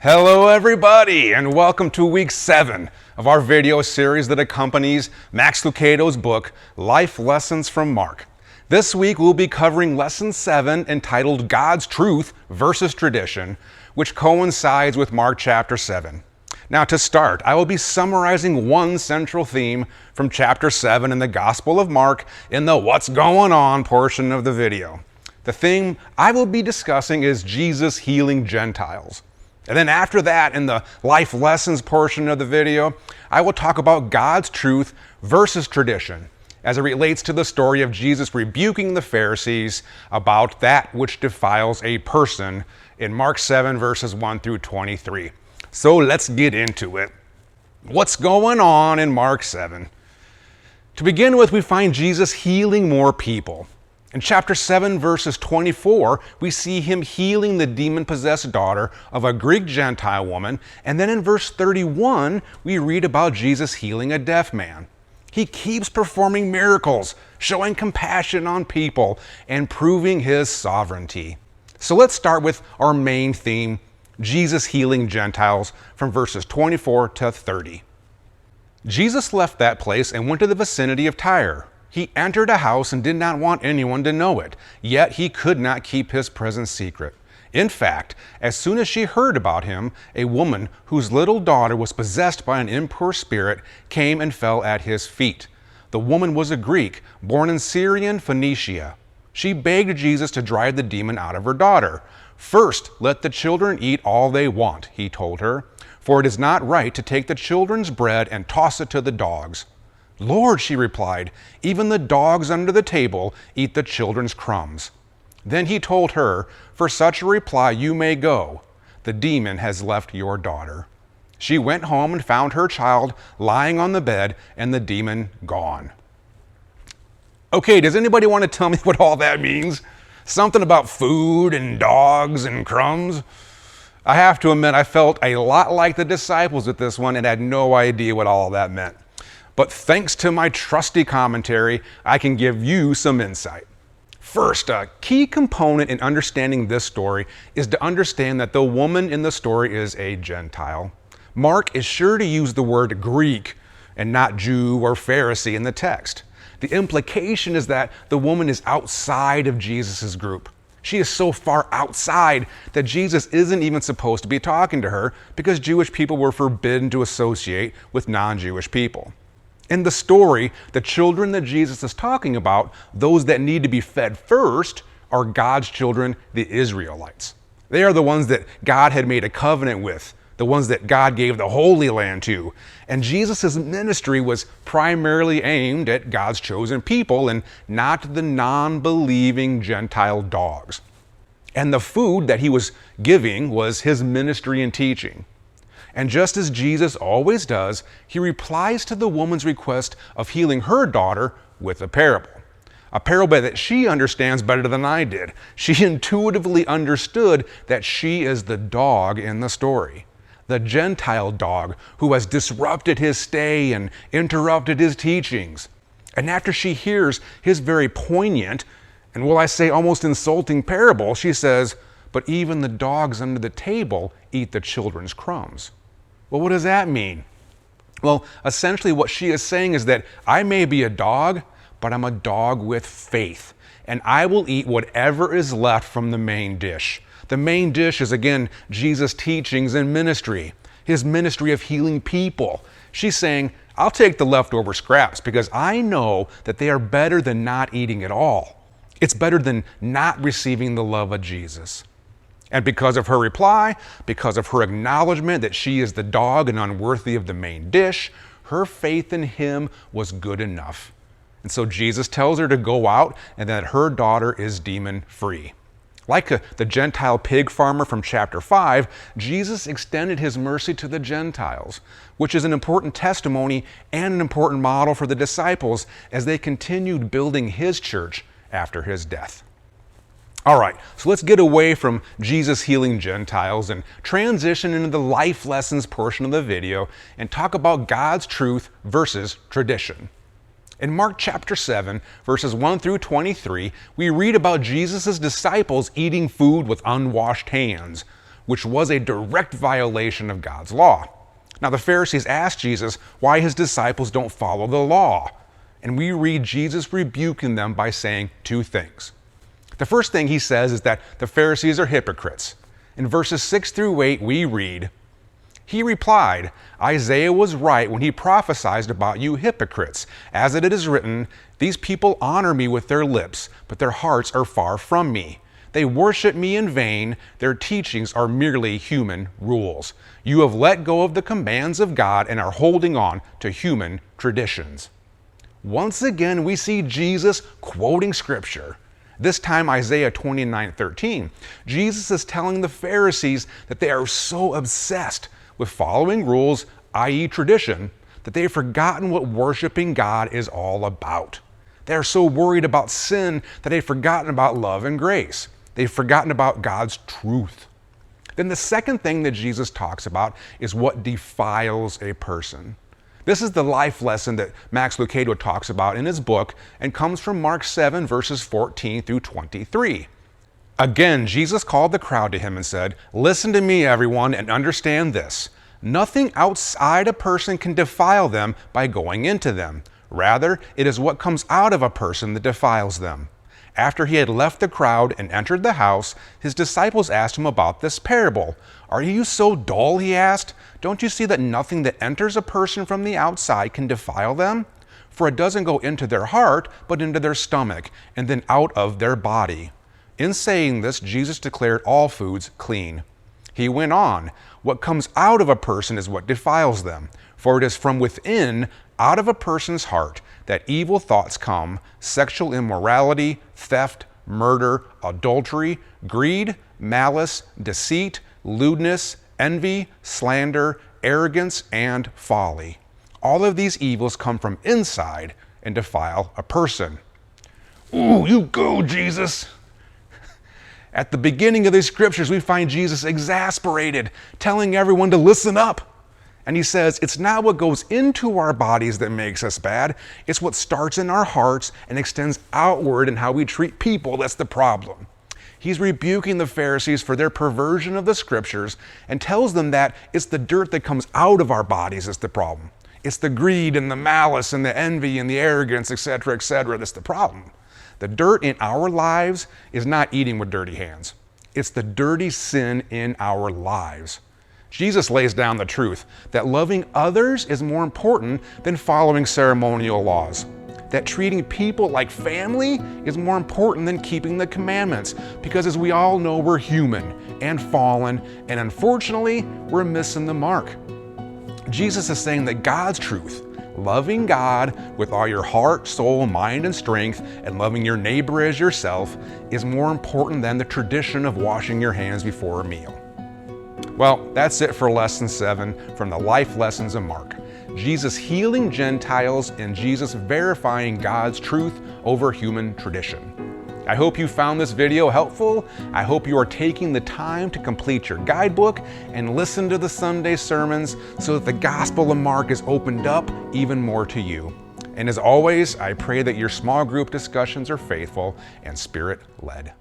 Hello everybody, and welcome to week 7 of our video series that accompanies Max Lucado's book, Life Lessons from Mark. This week we'll be covering lesson 7 entitled God's Truth versus Tradition, which coincides with Mark chapter 7. Now to start, I will be summarizing one central theme from chapter 7 in the Gospel of Mark in the What's Going On portion of the video. The theme I will be discussing is Jesus healing Gentiles. And then after that, in the life lessons portion of the video, I will talk about God's truth versus tradition as it relates to the story of Jesus rebuking the Pharisees about that which defiles a person in Mark 7 verses 1 through 23. So let's get into it. What's going on in Mark 7? To begin with, we find Jesus healing more people. In chapter 7, verses 24, we see him healing the demon-possessed daughter of a Greek Gentile woman, and then in verse 31, we read about Jesus healing a deaf man. He keeps performing miracles, showing compassion on people, and proving his sovereignty. So let's start with our main theme, Jesus healing Gentiles, from verses 24 to 30. Jesus left that place and went to the vicinity of Tyre. He entered a house and did not want anyone to know it, yet he could not keep his presence secret. In fact, as soon as she heard about him, a woman whose little daughter was possessed by an impure spirit came and fell at his feet. The woman was a Greek, born in Syrian Phoenicia. She begged Jesus to drive the demon out of her daughter. "First, let the children eat all they want," he told her, "for it is not right to take the children's bread and toss it to the dogs." "Lord," she replied, "even the dogs under the table eat the children's crumbs." Then he told her, "For such a reply you may go. The demon has left your daughter." She went home and found her child lying on the bed and the demon gone. Okay, does anybody want to tell me what all that means? Something about food and dogs and crumbs? I have to admit, I felt a lot like the disciples with this one and had no idea what all that meant. But thanks to my trusty commentary, I can give you some insight. First, a key component in understanding this story is to understand that the woman in the story is a Gentile. Mark is sure to use the word Greek and not Jew or Pharisee in the text. The implication is that the woman is outside of Jesus' group. She is so far outside that Jesus isn't even supposed to be talking to her because Jewish people were forbidden to associate with non-Jewish people. In the story, the children that Jesus is talking about, those that need to be fed first, are God's children, the Israelites. They are the ones that God had made a covenant with, the ones that God gave the Holy Land to. And Jesus' ministry was primarily aimed at God's chosen people and not the non-believing Gentile dogs. And the food that he was giving was his ministry and teaching. And just as Jesus always does, he replies to the woman's request of healing her daughter with a parable that she understands better than I did. She intuitively understood that she is the dog in the story, the Gentile dog who has disrupted his stay and interrupted his teachings. And after she hears his very poignant, and will I say almost insulting parable, she says, "But even the dogs under the table eat the children's crumbs." Well, what does that mean? Well, essentially what she is saying is that I may be a dog, but I'm a dog with faith, and I will eat whatever is left from the main dish. The main dish is, again, Jesus' teachings and ministry, his ministry of healing people. She's saying, I'll take the leftover scraps because I know that they are better than not eating at all. It's better than not receiving the love of Jesus. And because of her reply, because of her acknowledgement that she is the dog and unworthy of the main dish, her faith in him was good enough. And so Jesus tells her to go out and that her daughter is demon-free. Like the Gentile pig farmer from chapter 5, Jesus extended his mercy to the Gentiles, which is an important testimony and an important model for the disciples as they continued building his church after his death. All right, so let's get away from Jesus healing Gentiles and transition into the life lessons portion of the video and talk about God's truth versus tradition. In Mark chapter 7, verses 1 through 23, we read about Jesus' disciples eating food with unwashed hands. which was a direct violation of God's law. Now, the Pharisees asked Jesus why his disciples don't follow the law. And we read Jesus rebuking them by saying two things. The first thing he says is that the Pharisees are hypocrites. In verses 6 through 8, we read, "He replied, Isaiah was right when he prophesied about you hypocrites, as it is written, these people honor me with their lips, but their hearts are far from me. They worship me in vain. Their teachings are merely human rules. You have let go of the commands of God and are holding on to human traditions." Once again, we see Jesus quoting Scripture. This time, Isaiah 29:13. Jesus is telling the Pharisees that they are so obsessed with following rules, i.e. tradition, that they have forgotten what worshiping God is all about. They are so worried about sin that they've forgotten about love and grace. They've forgotten about God's truth. Then the second thing that Jesus talks about is what defiles a person. This is the life lesson that Max Lucado talks about in his book and comes from Mark 7, verses 14 through 23. Again, Jesus called the crowd to him and said, "Listen to me, everyone, and understand this. Nothing outside a person can defile them by going into them. Rather, it is what comes out of a person that defiles them." After he had left the crowd and entered the house, his disciples asked him about this parable. "Are you so dull?" he asked. "Don't you see that nothing that enters a person from the outside can defile them? For it doesn't go into their heart, but into their stomach, and then out of their body." In saying this, Jesus declared all foods clean. He went on, "What comes out of a person is what defiles them. For it is from within, out of a person's heart, that evil thoughts come, sexual immorality, theft, murder, adultery, greed, malice, deceit, lewdness, envy, slander, arrogance, and folly. All of these evils come from inside and defile a person." Ooh, you go, Jesus. At the beginning of these scriptures, we find Jesus exasperated, telling everyone to listen up. And he says, it's not what goes into our bodies that makes us bad. It's what starts in our hearts and extends outward in how we treat people that's the problem. He's rebuking the Pharisees for their perversion of the scriptures and tells them that it's the dirt that comes out of our bodies that's the problem. It's the greed and the malice and the envy and the arrogance, etc., that's the problem. The dirt in our lives is not eating with dirty hands. It's the dirty sin in our lives. Jesus lays down the truth that loving others is more important than following ceremonial laws. That treating people like family is more important than keeping the commandments, because as we all know, we're human and fallen, and unfortunately, we're missing the mark. Jesus is saying that God's truth, loving God with all your heart, soul, mind, and strength, and loving your neighbor as yourself, is more important than the tradition of washing your hands before a meal. Well, that's it for Lesson 7 from the Life Lessons of Mark. Jesus healing Gentiles and Jesus verifying God's truth over human tradition. I hope you found this video helpful. I hope you are taking the time to complete your guidebook and listen to the Sunday sermons so that the Gospel of Mark is opened up even more to you. And as always, I pray that your small group discussions are faithful and Spirit-led.